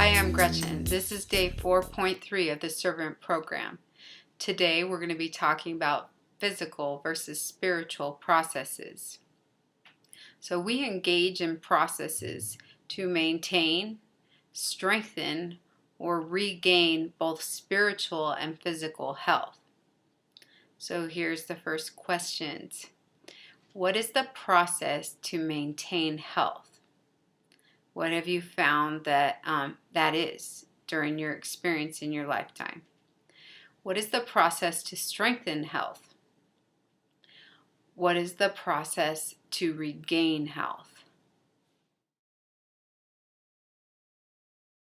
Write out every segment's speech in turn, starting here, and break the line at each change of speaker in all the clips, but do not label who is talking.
Hi, I'm Gretchen. This is day 4.3 of the Servant Program. Today we're going to be talking about physical versus spiritual processes. So we engage in processes to maintain, strengthen, or regain both spiritual and physical health. So here's the first questions. What is the process to maintain health? What have you found that that is during your experience in your lifetime? What is the process to strengthen health? What is the process to regain health?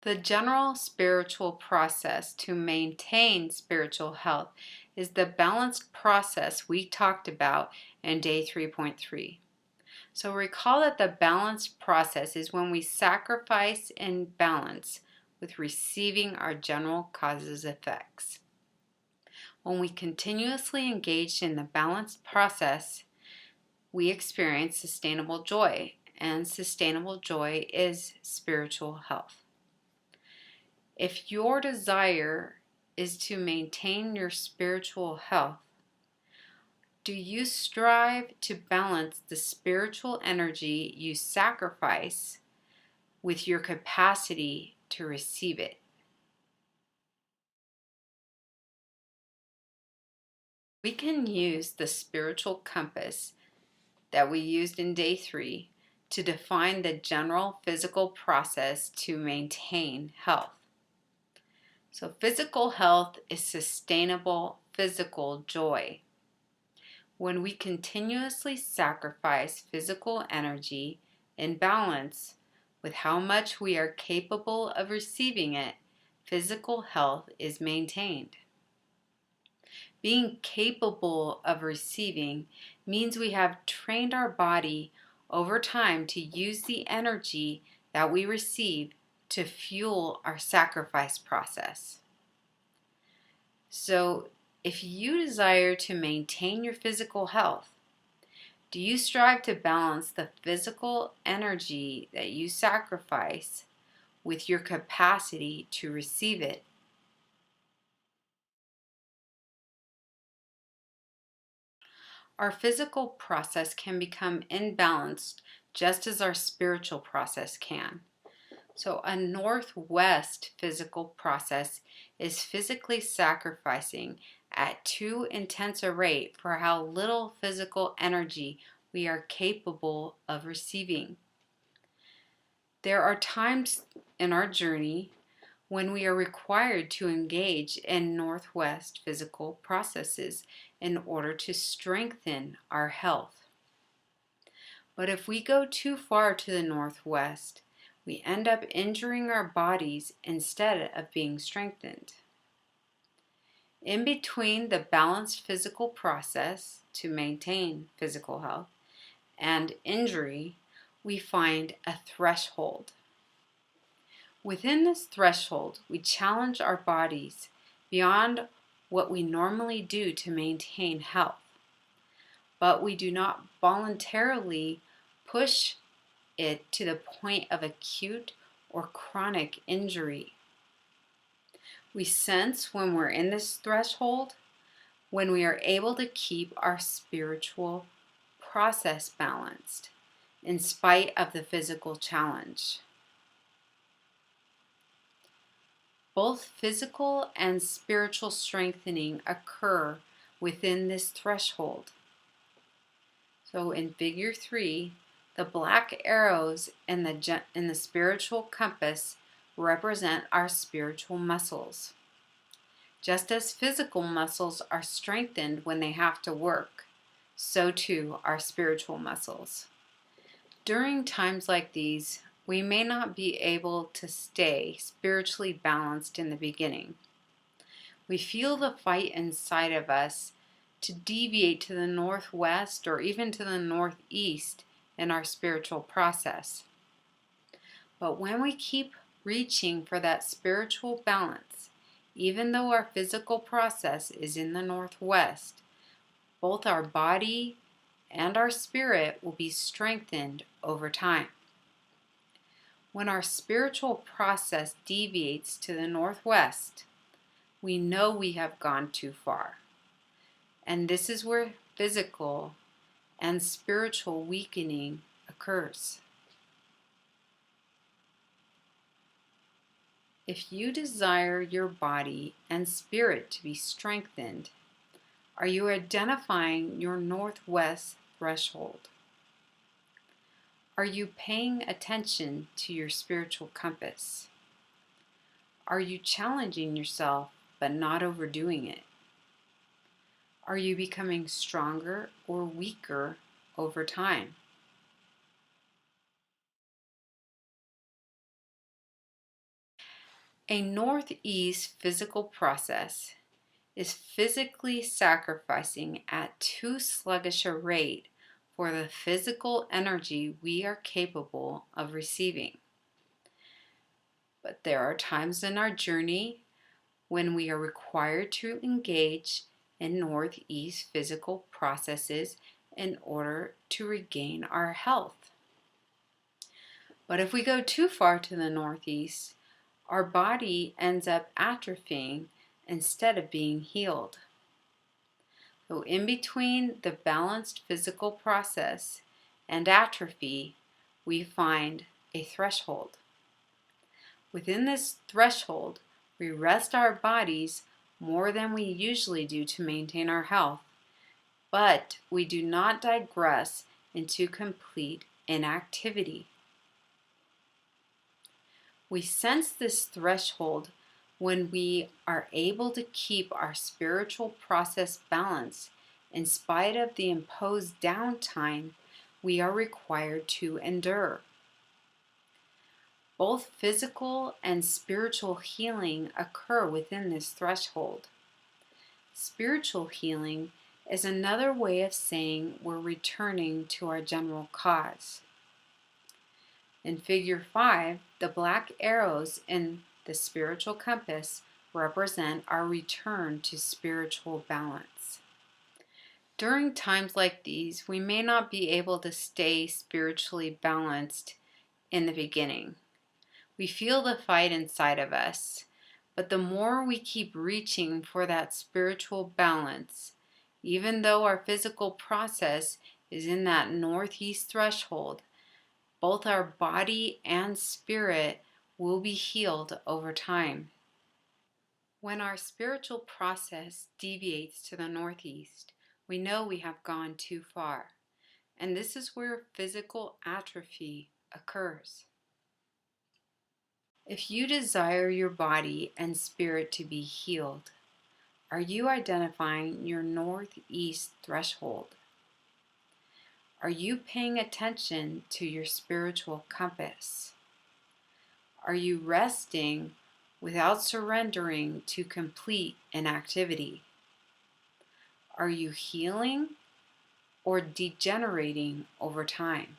The general spiritual process to maintain spiritual health is the balanced process we talked about in day 3.3. So recall that the balanced process is when we sacrifice in balance with receiving our general causes effects. When we continuously engage in the balanced process, we experience sustainable joy, and sustainable joy is spiritual health. If your desire is to maintain your spiritual health, do you strive to balance the spiritual energy you sacrifice with your capacity to receive it? We can use the spiritual compass that we used in day 3 to define the general physical process to maintain health. So physical health is sustainable physical joy. When we continuously sacrifice physical energy in balance with how much we are capable of receiving it, physical health is maintained. Being capable of receiving means we have trained our body over time to use the energy that we receive to fuel our sacrifice process. So, if you desire to maintain your physical health, do you strive to balance the physical energy that you sacrifice with your capacity to receive it? Our physical process can become imbalanced just as our spiritual process can. So a northwest physical process is physically sacrificing at too intense a rate for how little physical energy we are capable of receiving. There are times in our journey when we are required to engage in northwest physical processes in order to strengthen our health. But if we go too far to the northwest, we end up injuring our bodies instead of being strengthened. In between the balanced physical process to maintain physical health and injury, we find a threshold. Within this threshold, we challenge our bodies beyond what we normally do to maintain health, but we do not voluntarily push it to the point of acute or chronic injury. We sense when we're in this threshold, when we are able to keep our spiritual process balanced in spite of the physical challenge. Both physical and spiritual strengthening occur within this threshold. So in figure 3, the black arrows in the spiritual compass represent our spiritual muscles. Just as physical muscles are strengthened when they have to work, so too are spiritual muscles. During times like these, we may not be able to stay spiritually balanced in the beginning. We feel the fight inside of us to deviate to the northwest or even to the northeast in our spiritual process. But when we keep reaching for that spiritual balance, even though our physical process is in the northwest, both our body and our spirit will be strengthened over time. When our spiritual process deviates to the northwest, we know we have gone too far. And this is where physical and spiritual weakening occurs. If you desire your body and spirit to be strengthened, are you identifying your northwest threshold? Are you paying attention to your spiritual compass? Are you challenging yourself but not overdoing it? Are you becoming stronger or weaker over time? A northeast physical process is physically sacrificing at too sluggish a rate for the physical energy we are capable of receiving. But there are times in our journey when we are required to engage in northeast physical processes in order to regain our health. But if we go too far to the northeast, our body ends up atrophying instead of being healed. So in between the balanced physical process and atrophy, we find a threshold. Within this threshold, we rest our bodies more than we usually do to maintain our health, but we do not digress into complete inactivity. We sense this threshold when we are able to keep our spiritual process balanced in spite of the imposed downtime we are required to endure. Both physical and spiritual healing occur within this threshold. Spiritual healing is another way of saying we're returning to our general cause. In Figure 5, the black arrows in the spiritual compass represent our return to spiritual balance. During times like these, we may not be able to stay spiritually balanced in the beginning. We feel the fight inside of us, but the more we keep reaching for that spiritual balance, even though our physical process is in that northeast threshold, both our body and spirit will be healed over time. When our spiritual process deviates to the northeast, we know we have gone too far, and this is where physical atrophy occurs. If you desire your body and spirit to be healed, are you identifying your northeast threshold? Are you paying attention to your spiritual compass? Are you resting without surrendering to complete inactivity? Are you healing or degenerating over time?